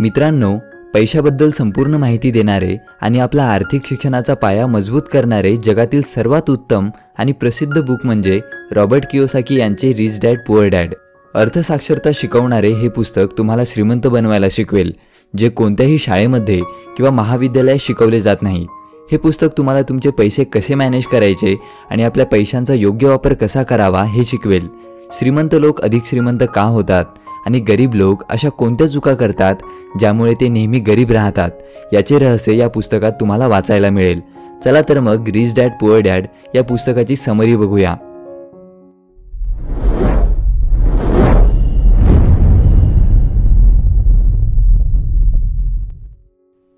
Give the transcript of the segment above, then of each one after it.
मित्रांनो, पैशाबद्दल संपूर्ण माहिती देणारे आणि आपला आर्थिक शिक्षणाचा पाया मजबूत करणारे जगातील सर्वात उत्तम आणि प्रसिद्ध बुक म्हणजे रॉबर्ट कियोसाकी यांचे रिच डॅड पुअर डॅड. अर्थसाक्षरता शिकवणारे हे पुस्तक तुम्हाला श्रीमंत बनवायला शिकवेल, जे कोणत्याही शाळेमध्ये किंवा महाविद्यालयात शिकवले जात नाही. हे पुस्तक तुम्हाला तुमचे पैसे कसे मॅनेज करायचे आणि आपल्या पैशांचा योग्य वापर कसा करावा हे शिकवेल. श्रीमंत लोक अधिक श्रीमंत का होतात आणि गरीब लोक अशा कोणत्या चुका करतात ज्यामुळे ते नेहमी गरीब राहतात, याचे रहस्य या पुस्तकात तुम्हाला वाचायला मिळेल. चला तर मग रिच डॅड पुअर डॅड या पुस्तकाची समरी बघूया.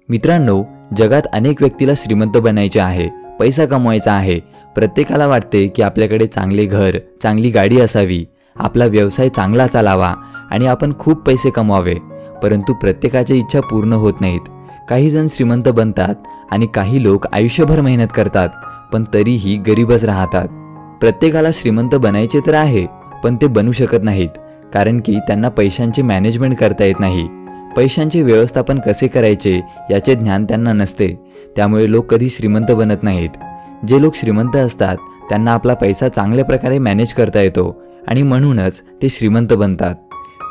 मित्रांनो, जगात अनेक व्यक्तीला श्रीमंत बनायचे आहे, पैसा कमवायचा आहे. प्रत्येकाला वाटते की आपल्याकडे चांगले घर, चांगली गाडी असावी, आपला व्यवसाय चांगला चालावा आणि आपण खूप पैसे कमवावे. परंतु प्रत्येकाच्या इच्छा पूर्ण होत नाहीत. काही जण श्रीमंत बनतात आणि काही लोक आयुष्यभर मेहनत करतात पण तरीही गरीबच राहतात. प्रत्येकाला श्रीमंत बनायचे तर आहे, पण ते बनू शकत नाहीत, कारण की त्यांना पैशांचे मॅनेजमेंट करता येत नाही. पैशांचे व्यवस्थापन कसे करायचे याचे ज्ञान त्यांना नसते. त्यामुळे लोक कधी श्रीमंत बनत नाहीत. जे लोक श्रीमंत असतात त्यांना आपला पैसा चांगल्या प्रकारे मॅनेज करता येतो आणि म्हणूनच ते श्रीमंत बनतात.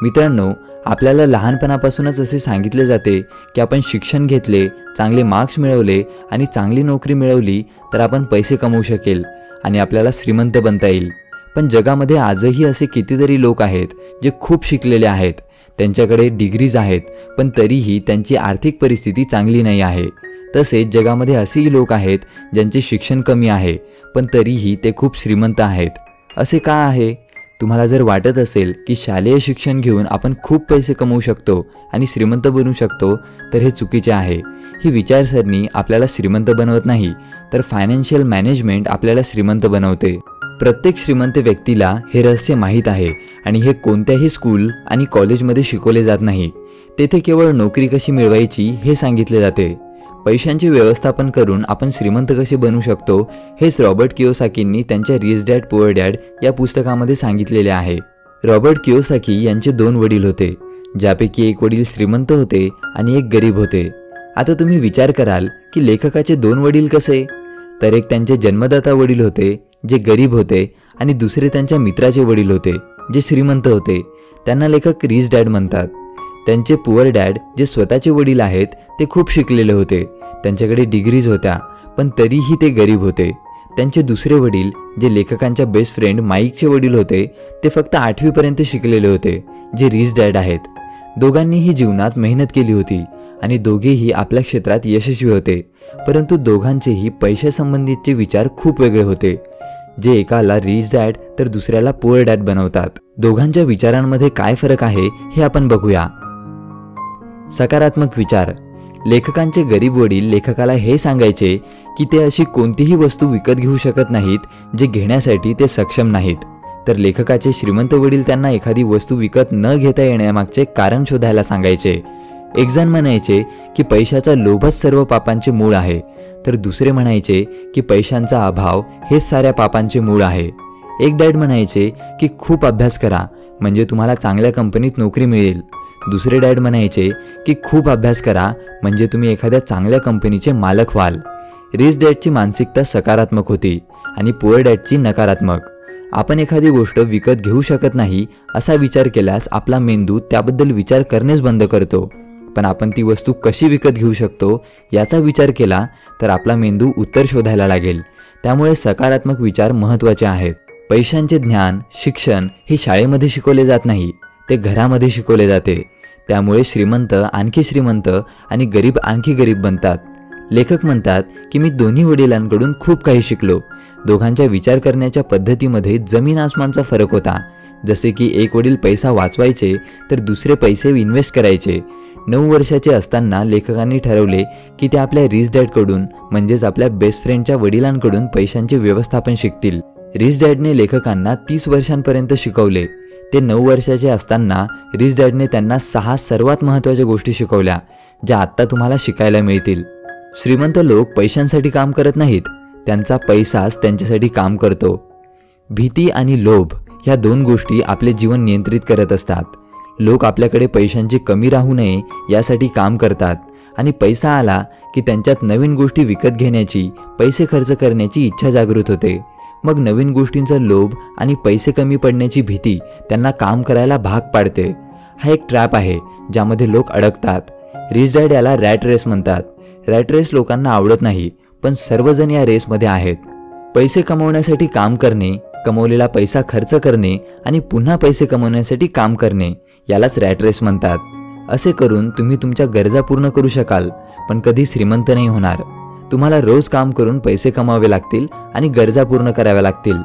मित्रांनो, आपल्याला लहानपणापासूनच असे सांगितले जाते की आपण शिक्षण घेतले, चांगले मार्क्स मिळवले आणि चांगली नोकरी मिळवली तर आपण पैसे कमवू शकेल आणि आपल्याला श्रीमंत बनता येईल. पण जगामध्ये आजही असे कितीतरी लोक आहेत जे खूप शिकलेले आहेत, त्यांच्याकडे डिग्रीज आहेत, पण तरीही त्यांची आर्थिक परिस्थिती चांगली नाही आहे. तसेच जगामध्ये असेही लोक आहेत ज्यांचे शिक्षण कमी आहे, पण तरीही ते खूप श्रीमंत आहेत. असे का आहे? तुम्हाला जर वाटत असेल की शालेय शिक्षण घेऊन आपण खूप पैसे कमवू शकतो आणि श्रीमंत बनू शकतो, तर हे चुकीचे आहे. ही विचारसरणी आपल्याला श्रीमंत बनवत नाही, तर फायनान्शियल मॅनेजमेंट आपल्याला श्रीमंत बनवते. प्रत्येक श्रीमंत व्यक्तीला हे रहस्य माहीत आहे आणि हे कोणत्याही स्कूल आणि कॉलेजमध्ये शिकवले जात नाही. तेथे केवळ नोकरी कशी मिळवायची हे सांगितले जाते. पैशांचे व्यवस्थापन करून आपण श्रीमंत कसे बनू शकतो हेच रॉबर्ट कियोसाकींनी त्यांच्या रिच डॅड पुअर डॅड या पुस्तकामध्ये सांगितलेले आहे. रॉबर्ट कियोसाकी यांचे 2 वडील होते, ज्यापैकी एक वडील श्रीमंत होते आणि एक गरीब होते. आता तुम्ही विचार कराल की लेखकाचे 2 वडील कसे? तर एक त्यांचे जन्मदाता वडील होते जे गरीब होते आणि दुसरे त्यांच्या मित्राचे वडील होते जे श्रीमंत होते. त्यांना लेखक रिच डॅड म्हणतात. त्यांचे पुअर डॅड जे स्वतःचे वडील आहेत ते खूप शिकलेले होते, त्यांच्याकडे डिग्रीज होत्या, पण तरीही ते गरीब होते. त्यांचे दुसरे वडील जे लेखकांच्या बेस्ट फ्रेंड माईकचे वडील होते ते फक्त 8वी पर्यंत शिकलेले होते, जे रिच डॅड आहेत. दोघांनीही जीवनात मेहनत केली होती आणि दोघेही आपल्या क्षेत्रात यशस्वी होते, परंतु दोघांचेही पैशासंबंधीचे विचार खूप वेगळे होते, जे एकाला रिच डॅड तर दुसऱ्याला पुअर डॅड बनवतात. दोघांच्या विचारांमध्ये काय फरक आहे हे आपण बघूया. सकारात्मक विचार. लेखकांचे गरीब वडील लेखकाला हे सांगायचे की ते अशी कोणतीही वस्तू विकत घेऊ शकत नाहीत जे घेण्यासाठी ते सक्षम नाहीत, तर लेखकाचे श्रीमंत वडील त्यांना एखादी वस्तू विकत न घेता येण्यामागचे कारण शोधायला सांगायचे. एक जण म्हणायचे की पैशाचा लोभच सर्व पापांचे मूळ आहे, तर दुसरे म्हणायचे की पैशांचा अभाव हेच साऱ्या पापांचे मूळ आहे. एक डॅड म्हणायचे की खूप अभ्यास करा म्हणजे तुम्हाला चांगल्या कंपनीत नोकरी मिळेल. दुसरे डॅड म्हणायचे की खूप अभ्यास करा म्हणजे तुम्ही एखाद्या चांगल्या कंपनीचे मालक व्हाल. रिच डॅडची मानसिकता सकारात्मक होती आणि पुअर डॅडची नकारात्मक. आपण एखादी गोष्ट विकत घेऊ शकत नाही असा विचार केल्यास आपला मेंदू त्याबद्दल विचार करणेच बंद करतो. पण आपण ती वस्तू कशी विकत घेऊ शकतो याचा विचार केला तर आपला मेंदू उत्तर शोधायला लागेल. त्यामुळे सकारात्मक विचार महत्त्वाचे आहेत. पैशांचे ज्ञान, शिक्षण हे शाळेमध्ये शिकवले जात नाही, ते घरामध्ये शिकवले जाते. त्यामुळे श्रीमंत आणखी श्रीमंत आणि गरीब आणखी गरीब बनतात. लेखक म्हणतात की मी दोन्ही वडिलांकडून खूप काही शिकलो. दोघांच्या विचार करण्याच्या पद्धतीमध्ये जमीन आसमानचा फरक होता. जसे की एक वडील पैसा वाचवायचे तर दुसरे पैसे इन्व्हेस्ट करायचे. 9 वर्षाचे असताना लेखकांनी ठरवले की ते आपल्या रिच डॅडकडून म्हणजेच आपल्या बेस्ट फ्रेंडच्या वडिलांकडून पैशांचे व्यवस्थापन शिकतील. रिच डॅडने लेखकांना 30 वर्षांपर्यंत शिकवले. ते 9 वर्षाचे असताना रिच डॅडने त्यांना 6 सर्वात महत्त्वाच्या गोष्टी शिकवल्या ज्या आत्ता तुम्हाला शिकायला मिळतील. श्रीमंत लोक पैशांसाठी काम करत नाहीत, त्यांचा पैसाच त्यांच्यासाठी काम करतो. भीती आणि लोभ ह्या 2 गोष्टी आपले जीवन नियंत्रित करत असतात. लोक आपल्याकडे पैशांची कमी राहू नये यासाठी काम करतात आणि पैसा आला की त्यांच्यात नवीन गोष्टी विकत घेण्याची, पैसे खर्च करण्याची इच्छा जागृत होते. मग नवीन गोष्टींचा लोभ आणि पैसे कमी पडण्याची भीती त्यांना काम करायला भाग पाडते. हा एक ट्रॅप आहे ज्यामध्ये लोक अडकतात. रिच डॅड याला रॅट रेस म्हणतात. रॅट रेस लोकांना आवडत नाही, पण सर्वजण या रेसमध्ये आहेत. पैसे कमवण्यासाठी काम करणे, कमवलेला पैसा खर्च करणे आणि पुन्हा पैसे कमवण्यासाठी काम करणे यालाच रॅट रेस म्हणतात. असे करून तुम्ही तुमच्या गरजा पूर्ण करू शकाल, पण कधी श्रीमंत नाही होणार. तुम्हाला रोज काम करून पैसे कमावे लागतील आणि गरजा पूर्ण कराव्या लागतील.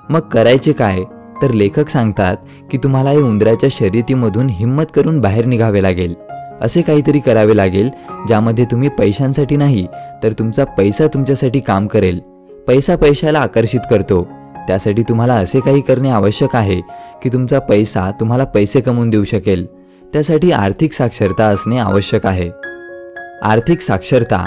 मग करायचे काय? तर लेखक सांगतात की तुम्हाला या उंदराच्या शर्यतीमधून हिम्मत करून बाहेर निघावे लागेल. असे काहीतरी करावे लागेल ज्यामध्ये तुम्ही पैशांसाठी नाही, तर तुमचा पैसा तुमच्यासाठी काम करेल. पैसा पैशाला आकर्षित करतो. त्यासाठी तुम्हाला असे काही करणे आवश्यक आहे की तुमचा पैसा तुम्हाला पैसे कमवून देऊ शकेल. त्यासाठी आर्थिक साक्षरता असणे आवश्यक आहे. आर्थिक साक्षरता.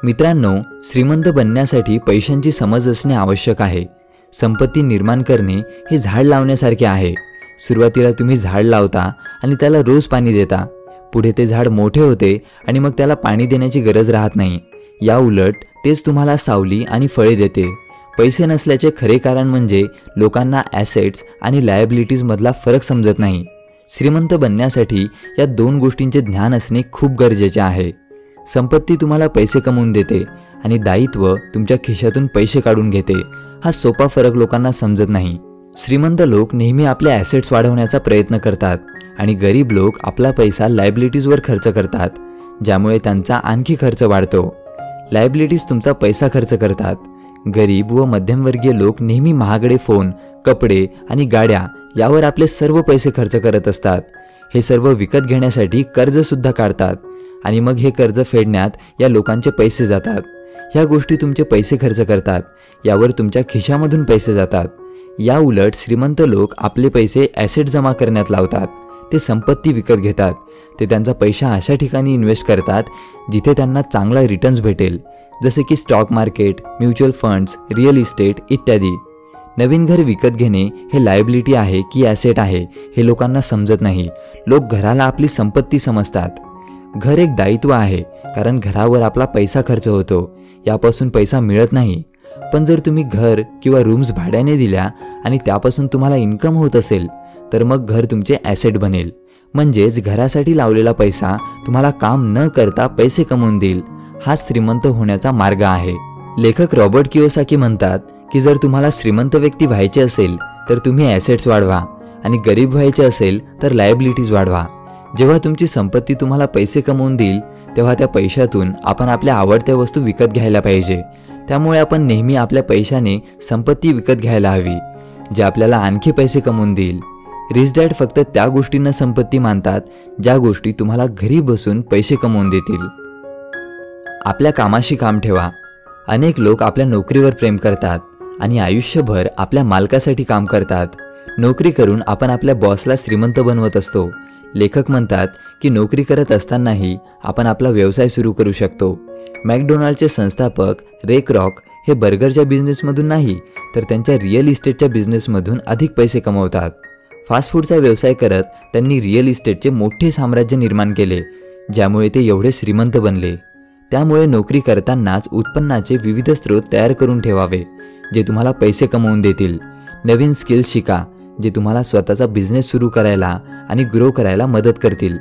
मित्रांनो, श्रीमंत बनण्यासाठी पैशांची समज असणे आवश्यक आहे. संपत्ती निर्माण करणे हे झाड लावण्यासारखे आहे. सुरुवातीला तुम्ही झाड लावता आणि त्याला रोज पाणी देता. पुढे ते झाड मोठे होते आणि मग त्याला पाणी देण्याची गरज राहत नाही. या उलट तेच तुम्हाला सावली आणि फळे देते. पैसे नसल्याचे खरे कारण म्हणजे लोकांना ॲसेट्स आणि लायबिलिटीज मधला फरक समजत नाही. श्रीमंत बनण्यासाठी या दोन गोष्टींचे ज्ञान असणे खूप गरजेचे आहे. संपत्ती तुम्हाला पैसे कमवून देते आणि दायित्व तुमच्या खिशातून पैसे काढून घेते. हा सोपा फरक लोकांना समजत नाही. श्रीमंत लोक नेहमी आपले ॲसेट्स वाढवण्याचा प्रयत्न करतात आणि गरीब लोक आपला पैसा लायबिलिटीजवर खर्च करतात, ज्यामुळे त्यांचा आणखी खर्च वाढतो. लायबिलिटीज तुमचा पैसा खर्च करतात. गरीब व मध्यमवर्गीय लोक नेहमी महागडे फोन, कपडे आणि गाड्या यावर आपले सर्व पैसे खर्च करत असतात. हे सर्व विकत घेण्यासाठी कर्ज सुद्धा काढतात आणि मग हे कर्ज फेडण्यात या लोकांचे पैसे जातात. ह्या गोष्टी तुमचे पैसे खर्च करतात. यावर तुमच्या खिशामधून पैसे जातात. या उलट श्रीमंत लोक आपले पैसे ॲसेट जमा करण्यात लावतात. ते संपत्ती विकत घेतात. ते त्यांचा पैसा अशा ठिकाणी इन्व्हेस्ट करतात जिथे त्यांना चांगला रिटर्न्स भेटेल, जसे की stock market, mutual funds, real estate इत्यादी. नवीन घर विकत घेणे हे लायबिलिटी आहे की ॲसेट आहे हे लोकांना समजत नाही. लोक घराला आपली संपत्ती समजतात. घर एक दायित्व आहे, कारण घरावर आपला पैसा खर्च होतो. यापासून पैसा मिळत नाही. पण जर तुम्ही घर किंवा रूम्स भाड्याने दिल्या आणि त्यापासून तुम्हाला इन्कम होत असेल, तर मग घर तुमचे ॲसेट बनेल. म्हणजेच घरासाठी लावलेला पैसा तुम्हाला काम न करता पैसे कमवून देईल. हा श्रीमंत होण्याचा मार्ग आहे. लेखक रॉबर्ट कियोसाकी म्हणतात की जर तुम्हाला श्रीमंत व्यक्ती व्हायचे असेल तर तुम्ही ॲसेट्स वाढवा आणि गरीब व्हायचे असेल तर लायबिलिटीज वाढवा. जेव्हा तुमची संपत्ती तुम्हाला पैसे कमवून देईल, तेव्हा त्या पैशातून आपण आपल्या आवडत्या वस्तू विकत घ्यायला पाहिजे. त्यामुळे आपण नेहमी आपल्या पैशाने संपत्ती विकत घ्यायला हवी, जे आपल्याला आणखी पैसे कमवून देईल. रिच डॅड फक्त त्या गोष्टींना संपत्ती मानतात ज्या गोष्टी तुम्हाला घरी बसून पैसे कमवून देतील. आपल्या कामाशी काम ठेवा. अनेक लोक आपल्या नोकरीवर प्रेम करतात आणि आयुष्यभर आपल्या मालकासाठी काम करतात. नोकरी करून आपण आपल्या बॉसला श्रीमंत बनवत असतो. लेखक म्हणतात की नोकरी करत असतानाही आपण आपला व्यवसाय सुरू करू शकतो. मॅकडोनाल्डचे संस्थापक रे क्रॉक हे बर्गरच्या बिझनेसमधून नाही, तर त्यांच्या रिअल इस्टेटच्या बिझनेसमधून अधिक पैसे कमवतात. फास्ट फूडचा व्यवसाय करत त्यांनी रिअल इस्टेटचे मोठे साम्राज्य निर्माण केले, ज्यामुळे ते एवढे श्रीमंत बनले. त्यामुळे नोकरी करतानाच उत्पन्नाचे विविध स्रोत तयार करून ठेवावे, जे तुम्हाला पैसे कमवून देतील. नवीन स्किल्स शिका, जे तुम्हाला स्वतःचा बिझनेस सुरू करायला आणि ग्रो करायला मदत करतील.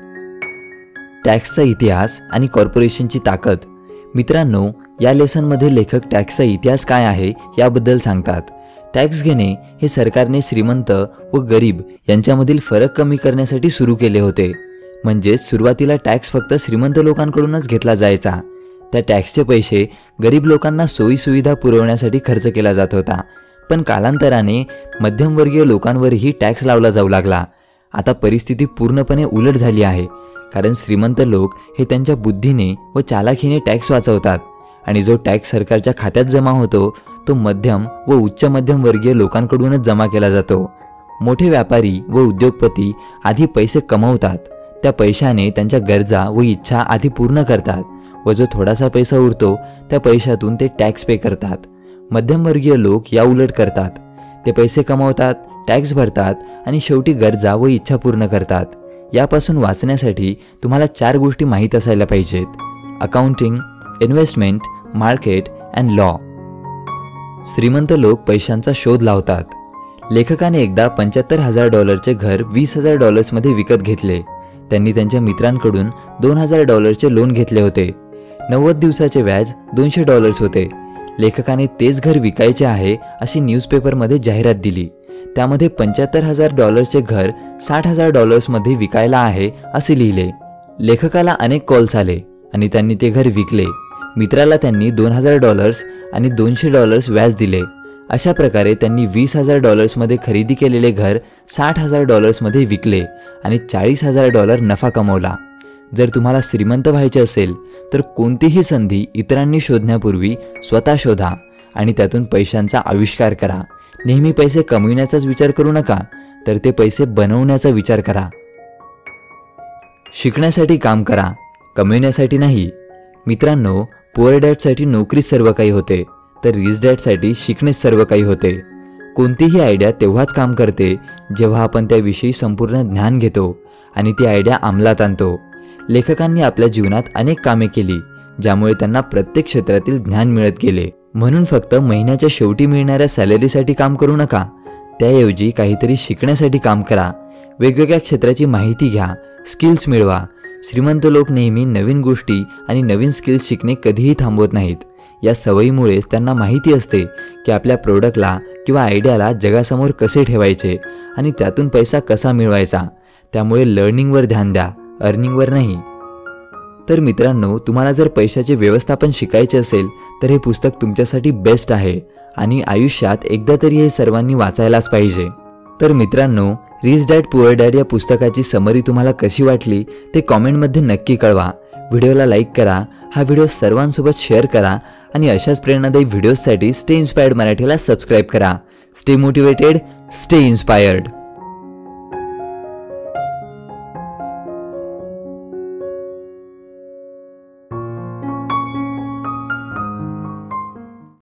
टॅक्सचा इतिहास आणि कॉर्पोरेशनची ताकद. मित्रांनो, या लेसनमध्ये लेखक टॅक्सचा इतिहास काय आहे याबद्दल सांगतात. टॅक्स घेणे हे सरकारने श्रीमंत व गरीब यांच्यामधील फरक कमी करण्यासाठी सुरू केले होते. म्हणजेच सुरुवातीला टॅक्स फक्त श्रीमंत लोकांकडूनच घेतला जायचा. त्या टॅक्सचे पैसे गरीब लोकांना सोयीसुविधा पुरवण्यासाठी खर्च केला जात होता. पण कालांतराने मध्यमवर्गीय लोकांवरही टॅक्स लावला जाऊ लागला. आता परिस्थिती पूर्णपणे उलट झाली आहे, कारण श्रीमंत लोक हे त्यांच्या बुद्धीने व चालाखीने टॅक्स वाचवतात आणि जो टॅक्स सरकारच्या खात्यात जमा होतो तो मध्यम व उच्च मध्यमवर्गीय लोकांकडूनच जमा केला जातो. मोठे व्यापारी व उद्योगपती आधी पैसे कमवतात. त्या पैशाने त्यांच्या गरजा व इच्छा आधी पूर्ण करतात व जो थोडासा पैसा उरतो त्या पैशातून ते टॅक्स पे करतात. मध्यमवर्गीय लोक या उलट करतात. ते पैसे कमवतात, टॅक्स भरतात आणि शेवटी गरजा व इच्छा पूर्ण करतात. यापासून वाचण्यासाठी तुम्हाला 4 गोष्टी माहीत असायला पाहिजेत: accounting, investment, market and law. श्रीमंत लोक पैशांचा शोध लावतात. लेखकाने एकदा $75,000चे घर $20,000 विकत घेतले. त्यांनी त्यांच्या मित्रांकडून $2,000चे लोन घेतले होते. 90 दिवसाचे व्याज $200 होते. लेखकाने तेच घर विकायचे आहे अशी न्यूजपेपरमध्ये जाहिरात दिली. त्यामध्ये $75,000चे घर $60,000 विकायला आहे असे लिहिले. लेखकाला अनेक कॉल्स आले आणि त्यांनी ते घर विकले. मित्राला त्यांनी $2,000 आणि $200 व्याज दिले. अशा प्रकारे त्यांनी $20,000 खरेदी केलेले घर $60,000 विकले आणि $40,000 नफा कमवला. जर तुम्हाला श्रीमंत व्हायचे असेल तर कोणतीही संधी इतरांनी शोधण्यापूर्वी स्वतः शोधा आणि त्यातून पैशांचा आविष्कार करा. नेहमी पैसे कमविण्याचाच विचार करू नका, तर ते पैसे बनवण्याचा विचार करा. शिकण्यासाठी काम करा, कमविण्यासाठी नाही. मित्रांनो, पुअर डॅडसाठी नोकरी सर्व काही होते, तर रिच डॅडसाठी शिकणेच सर्व काही होते. कोणतीही आयडिया तेव्हाच काम करते जेव्हा आपण त्याविषयी संपूर्ण ज्ञान घेतो आणि ती आयडिया अंमलात आणतो. लेखकांनी आपल्या जीवनात अनेक कामे केली ज्यामुळे त्यांना प्रत्येक क्षेत्रातील ज्ञान मिळत गेले. म्हणून फक्त महिन्याच्या शेवटी मिळणाऱ्या सॅलरीसाठी काम करू नका, त्याऐवजी काहीतरी शिकण्यासाठी काम करा. वेगवेगळ्या क्षेत्राची माहिती घ्या, स्किल्स मिळवा. श्रीमंत लोक नेहमी नवीन गोष्टी आणि नवीन स्किल्स शिकणे कधीही थांबवत नाहीत. या सवयीमुळेच त्यांना माहिती असते की आपल्या प्रोडक्टला किंवा आयडियाला जगासमोर कसे ठेवायचे आणि त्यातून पैसा कसा मिळवायचा. त्यामुळे लर्निंगवर ध्यान द्या, अर्निंगवर नाही. तर मित्रांनो, तुम्हाला जर पैशाचे व्यवस्थापन शिकायचे असेल तर हे पुस्तक तुमच्यासाठी बेस्ट आहे आणि आयुष्यात एकदा तरी हे सर्वांनी वाचायलाच पाहिजे. तर मित्रांनो, रिच डॅड पुअर डॅड या पुस्तकाची समरी तुम्हाला कशी वाटली ते कॉमेंटमध्ये नक्की कळवा. व्हिडिओला लाईक करा, हा व्हिडिओ सर्वांसोबत शेअर करा आणि अशाच प्रेरणादायी व्हिडिओजसाठी स्टे इन्स्पायर्ड मराठीला सबस्क्राईब करा. Stay motivated, stay inspired.